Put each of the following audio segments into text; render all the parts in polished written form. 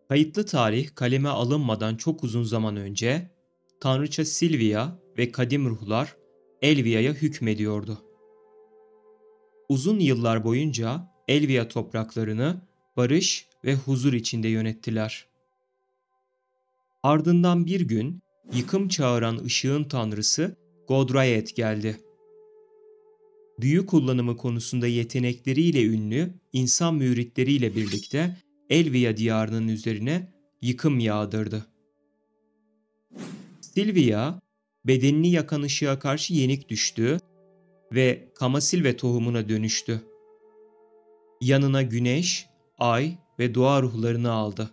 Kayıtlı tarih kaleme alınmadan çok uzun zaman önce tanrıça Silvia ve kadim ruhlar Elvia'ya hükmediyordu. Uzun yıllar boyunca Elvia topraklarını barış ve huzur içinde yönettiler. Ardından bir gün yıkım çağıran ışığın tanrısı Godrayet geldi. Büyü kullanımı konusunda yetenekleriyle ünlü insan müritleriyle birlikte Elvia diyarının üzerine yıkım yağdırdı. Silvia, bedenini yakan ışığa karşı yenik düştü ve Kamasilve tohumuna dönüştü. Yanına güneş, ay ve doğa ruhlarını aldı.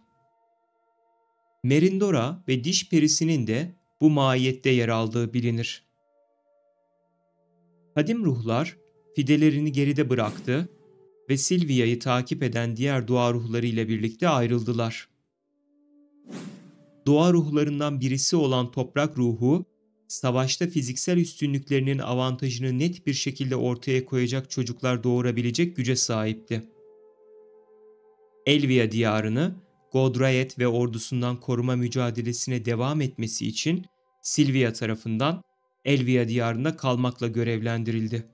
Merindora ve diş perisinin de bu mahiyette yer aldığı bilinir. Kadim ruhlar fidelerini geride bıraktı ve Silvia'yı takip eden diğer doğa ruhları ile birlikte ayrıldılar. Doğa ruhlarından birisi olan toprak ruhu, savaşta fiziksel üstünlüklerinin avantajını net bir şekilde ortaya koyacak çocuklar doğurabilecek güce sahipti. Elvia diyarını Godrayet ve ordusundan koruma mücadelesine devam etmesi için Silvia tarafından Elvia diyarında kalmakla görevlendirildi.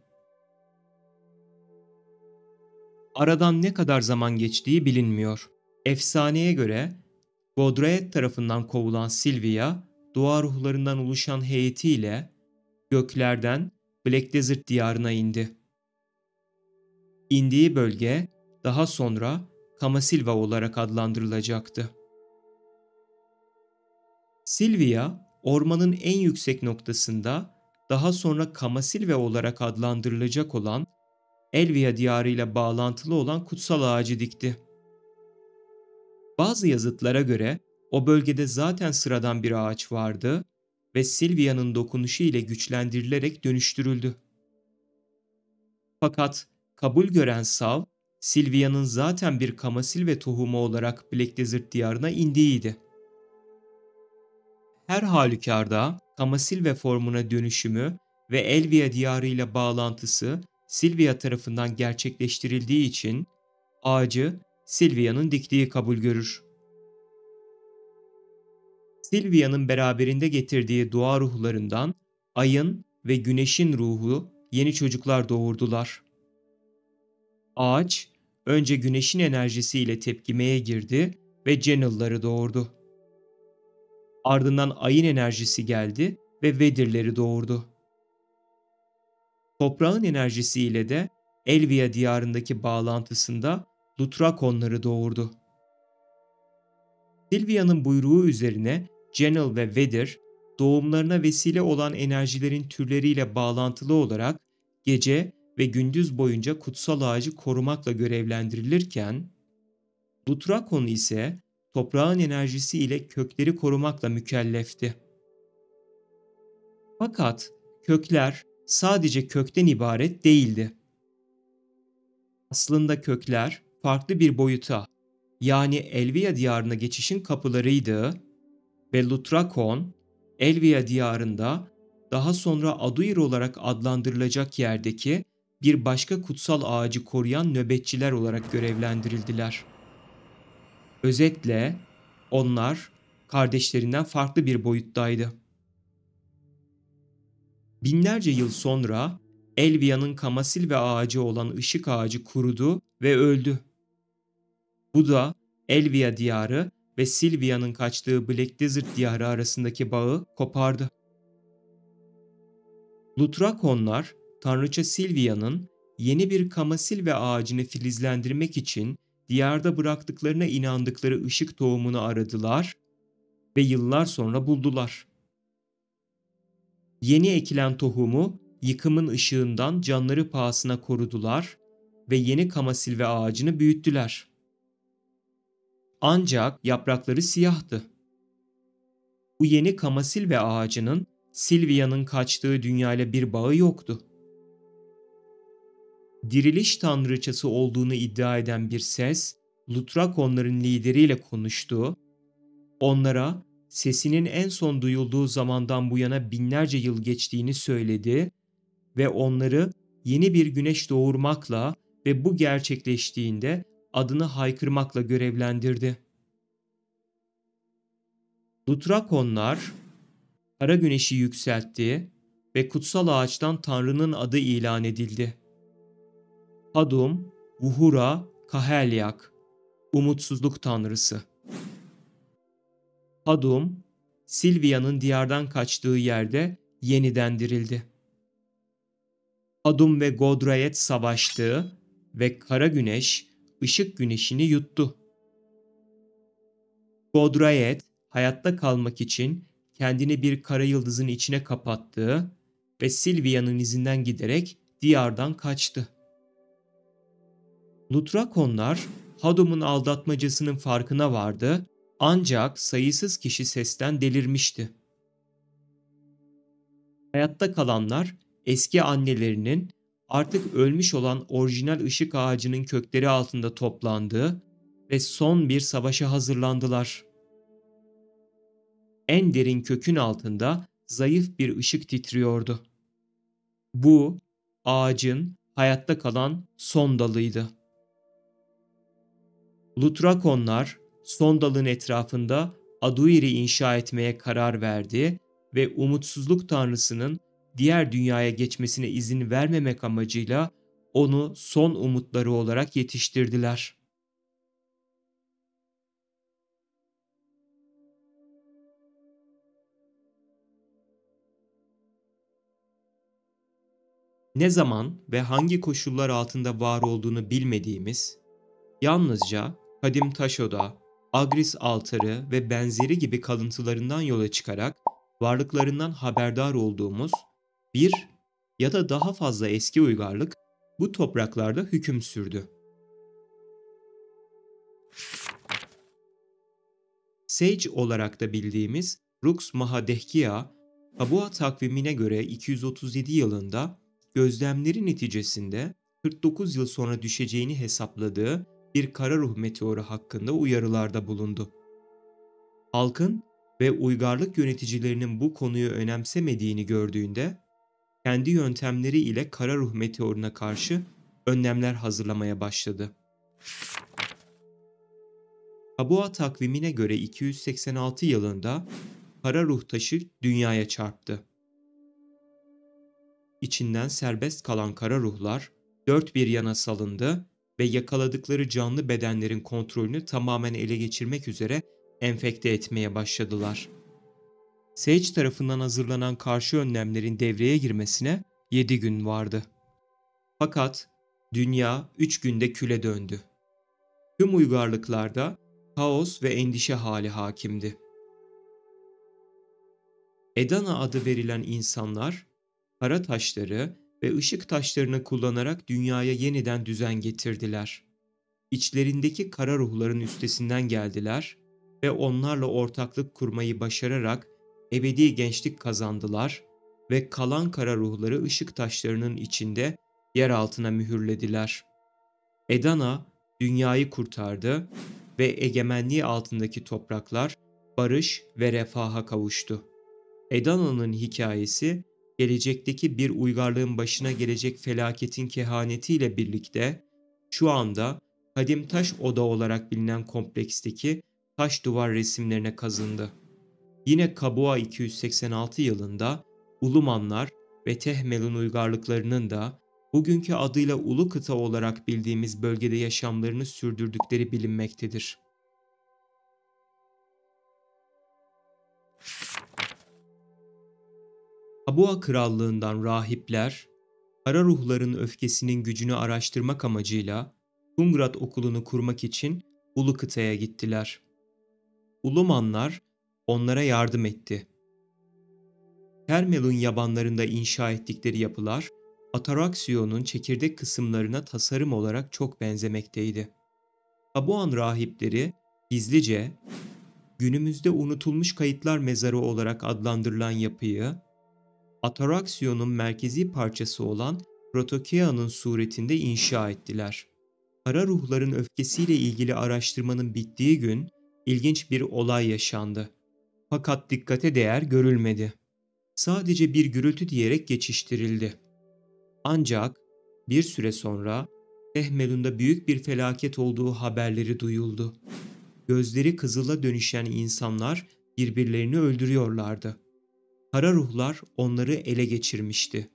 Aradan ne kadar zaman geçtiği bilinmiyor. Efsaneye göre Godrayet tarafından kovulan Silvia, doğa ruhlarından oluşan heyetiyle göklerden Black Desert diyarına indi. İndiği bölge daha sonra Kamasilva olarak adlandırılacaktı. Silvia, ormanın en yüksek noktasında daha sonra Kamasilva olarak adlandırılacak olan Elvia diyarıyla bağlantılı olan kutsal ağacı dikti. Bazı yazıtlara göre o bölgede zaten sıradan bir ağaç vardı ve Silvia'nın dokunuşu ile güçlendirilerek dönüştürüldü. Fakat kabul gören Sav, Silvia'nın zaten bir Kamasilve tohumu olarak Black Desert diyarına indiğiydi. Her halükarda Kamasilve formuna dönüşümü ve Elvia diyarıyla bağlantısı Silvia tarafından gerçekleştirildiği için ağacı Silvia'nın diktiği kabul görür. Silvia'nın beraberinde getirdiği doğa ruhlarından ayın ve güneşin ruhu yeni çocuklar doğurdular. Ağaç önce güneşin enerjisiyle tepkimeye girdi ve Jennel'ları doğurdu. Ardından ayın enerjisi geldi ve Vedir'leri doğurdu. Toprağın enerjisiyle de Elvia diyarındaki bağlantısında Lutrakonları doğurdu. Silvia'nın buyruğu üzerine Jennel ve Vedir, doğumlarına vesile olan enerjilerin türleriyle bağlantılı olarak gece ve gündüz boyunca kutsal ağacı korumakla görevlendirilirken, Lutrakon ise toprağın enerjisi ile kökleri korumakla mükellefti. Fakat kökler sadece kökten ibaret değildi. Aslında kökler farklı bir boyuta, yani Elvia diyarına geçişin kapılarıydı ve Lutrakon, Elvia diyarında daha sonra Aduir olarak adlandırılacak yerdeki bir başka kutsal ağacı koruyan nöbetçiler olarak görevlendirildiler. Özetle onlar kardeşlerinden farklı bir boyuttaydı. Binlerce yıl sonra Elvia'nın Kamasilve ağacı olan ışık ağacı kurudu ve öldü. Bu da Elvia diyarı ve Silvia'nın kaçtığı Black Desert diyarı arasındaki bağı kopardı. Lutrakonlar, tanrıça Silvia'nın yeni bir Kamasilve ağacını filizlendirmek için diyarda bıraktıklarına inandıkları ışık tohumunu aradılar ve yıllar sonra buldular. Yeni ekilen tohumu yıkımın ışığından canları pahasına korudular ve yeni Kamasilve ağacını büyüttüler. Ancak yaprakları siyahtı. Bu yeni Kamasilve ağacının Silvia'nın kaçtığı dünyayla bir bağı yoktu. Diriliş tanrıçası olduğunu iddia eden bir ses, Lutrakonların lideriyle konuştu, onlara sesinin en son duyulduğu zamandan bu yana binlerce yıl geçtiğini söyledi ve onları yeni bir güneş doğurmakla ve bu gerçekleştiğinde adını haykırmakla görevlendirdi. Lutrakonlar kara güneşi yükseltti ve kutsal ağaçtan Tanrı'nın adı ilan edildi. Hadum, Vuhura, Kahelyak, umutsuzluk tanrısı. Hadum, Silvia'nın diyardan kaçtığı yerde yeniden dirildi. Hadum ve Godrayet savaştı ve kara güneş ışık güneşini yuttu. Godrayet hayatta kalmak için kendini bir kara yıldızın içine kapattı ve Silvia'nın izinden giderek diyardan kaçtı. Lutrakonlar Hadum'un aldatmacasının farkına vardı ancak sayısız kişi sesten delirmişti. Hayatta kalanlar eski annelerinin artık ölmüş olan orijinal ışık ağacının kökleri altında toplandı ve son bir savaşa hazırlandılar. En derin kökün altında zayıf bir ışık titriyordu. Bu ağacın hayatta kalan son dalıydı. Lutrakonlar son dalın etrafında Aduir'i inşa etmeye karar verdi ve umutsuzluk tanrısının diğer dünyaya geçmesine izin vermemek amacıyla onu son umutları olarak yetiştirdiler. Ne zaman ve hangi koşullar altında var olduğunu bilmediğimiz, yalnızca kadim taş oda, Agris altarı ve benzeri gibi kalıntılarından yola çıkarak varlıklarından haberdar olduğumuz bir ya da daha fazla eski uygarlık bu topraklarda hüküm sürdü. Sage olarak da bildiğimiz Rux Mahadehkia, Tabua takvimine göre 237 yılında gözlemleri neticesinde 49 yıl sonra düşeceğini hesapladığı bir kara ruh meteoru hakkında uyarılarda bulundu. Halkın ve uygarlık yöneticilerinin bu konuyu önemsemediğini gördüğünde, kendi yöntemleri ile kara ruh meteoruna karşı önlemler hazırlamaya başladı. Tabua takvimine göre 286 yılında kara ruh taşı dünyaya çarptı. İçinden serbest kalan kara ruhlar dört bir yana salındı ve yakaladıkları canlı bedenlerin kontrolünü tamamen ele geçirmek üzere enfekte etmeye başladılar. Sage tarafından hazırlanan karşı önlemlerin devreye girmesine 7 gün vardı. Fakat dünya 3 günde küle döndü. Tüm uygarlıklarda kaos ve endişe hali hakimdi. Edana adı verilen insanlar, kara taşları ve ışık taşlarını kullanarak dünyaya yeniden düzen getirdiler. İçlerindeki kara ruhların üstesinden geldiler ve onlarla ortaklık kurmayı başararak ebedi gençlik kazandılar ve kalan kara ruhları ışık taşlarının içinde yer altına mühürlediler. Edana dünyayı kurtardı ve egemenliği altındaki topraklar barış ve refaha kavuştu. Edana'nın hikayesi, gelecekteki bir uygarlığın başına gelecek felaketin kehanetiyle birlikte şu anda kadim taş oda olarak bilinen kompleksteki taş duvar resimlerine kazındı. Yine Kabua 286 yılında Ulumanlar ve Tehmel'in uygarlıklarının da bugünkü adıyla Ulu Kıta olarak bildiğimiz bölgede yaşamlarını sürdürdükleri bilinmektedir. Kabua Krallığından rahipler, kara ruhların öfkesinin gücünü araştırmak amacıyla Tungrat Okulu'nu kurmak için Ulu Kıta'ya gittiler. Ulumanlar onlara yardım etti. Termel'in yabanlarında inşa ettikleri yapılar, Ataraxion'un çekirdek kısımlarına tasarım olarak çok benzemekteydi. Kabuan rahipleri gizlice günümüzde unutulmuş kayıtlar mezarı olarak adlandırılan yapıyı, Ataraxion'un merkezi parçası olan Protokea'nın suretinde inşa ettiler. Kara ruhların öfkesiyle ilgili araştırmanın bittiği gün ilginç bir olay yaşandı. Fakat dikkate değer görülmedi. Sadece bir gürültü diyerek geçiştirildi. Ancak bir süre sonra Tehmelun'da büyük bir felaket olduğu haberleri duyuldu. Gözleri kızıla dönüşen insanlar birbirlerini öldürüyorlardı. Kara ruhlar onları ele geçirmişti.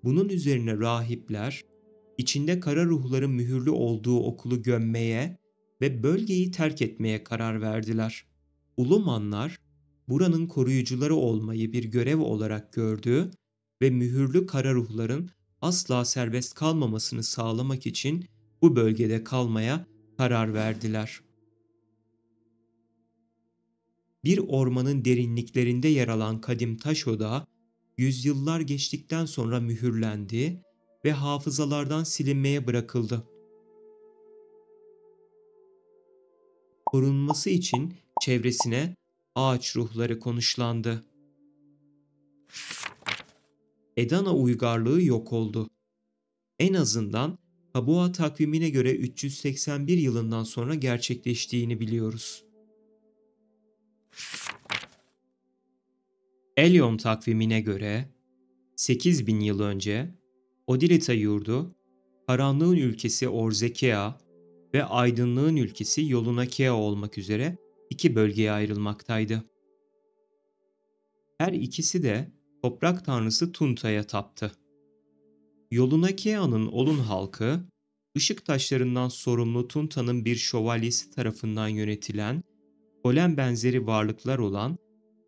Bunun üzerine rahipler, içinde kara ruhların mühürlü olduğu okulu gömmeye ve bölgeyi terk etmeye karar verdiler. Ulumanlar, buranın koruyucuları olmayı bir görev olarak gördü ve mühürlü kara ruhların asla serbest kalmamasını sağlamak için bu bölgede kalmaya karar verdiler. Bir ormanın derinliklerinde yer alan kadim taş oda, yüzyıllar geçtikten sonra mühürlendi ve hafızalardan silinmeye bırakıldı. Korunması için çevresine ağaç ruhları konuşlandı. Edana uygarlığı yok oldu. En azından Kabua takvimine göre 381 yılından sonra gerçekleştiğini biliyoruz. Elyon takvimine göre 8000 yıl önce Odilita yurdu, karanlığın ülkesi Orzekea ve aydınlığın ülkesi Yolunakea olmak üzere iki bölgeye ayrılmaktaydı. Her ikisi de toprak tanrısı Tunta'ya taptı. Yolunakea'nın Olun halkı, ışık taşlarından sorumlu Tunta'nın bir şövalyesi tarafından yönetilen, golem benzeri varlıklar olan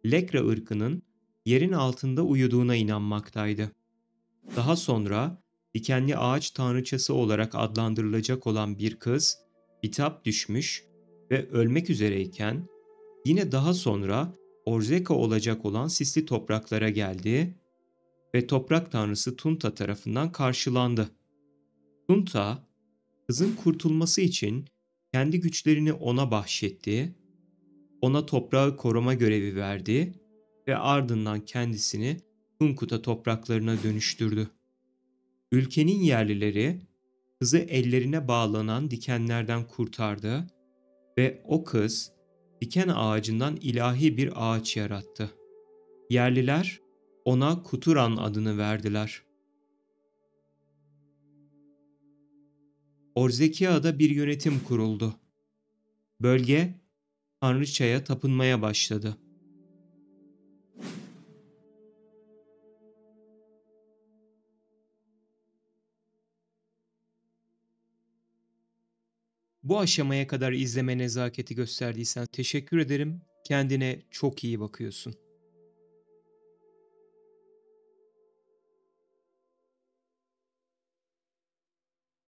Lekra ırkının yerin altında uyuduğuna inanmaktaydı. Daha sonra dikenli ağaç tanrıçası olarak adlandırılacak olan bir kız, bitap düşmüş ve ölmek üzereyken, yine daha sonra Orzeka olacak olan sisli topraklara geldi ve toprak tanrısı Tunta tarafından karşılandı. Tunta, kızın kurtulması için kendi güçlerini ona bahşetti, ona toprağı koruma görevi verdi ve ardından kendisini Tunkuta topraklarına dönüştürdü. Ülkenin yerlileri kızı ellerine bağlanan dikenlerden kurtardı ve o kız diken ağacından ilahi bir ağaç yarattı. Yerliler ona Kuturan adını verdiler. Orzekia'da bir yönetim kuruldu. Bölge tanrıçaya tapınmaya başladı. Bu aşamaya kadar izleme nezaketi gösterdiysen teşekkür ederim. Kendine çok iyi bakıyorsun.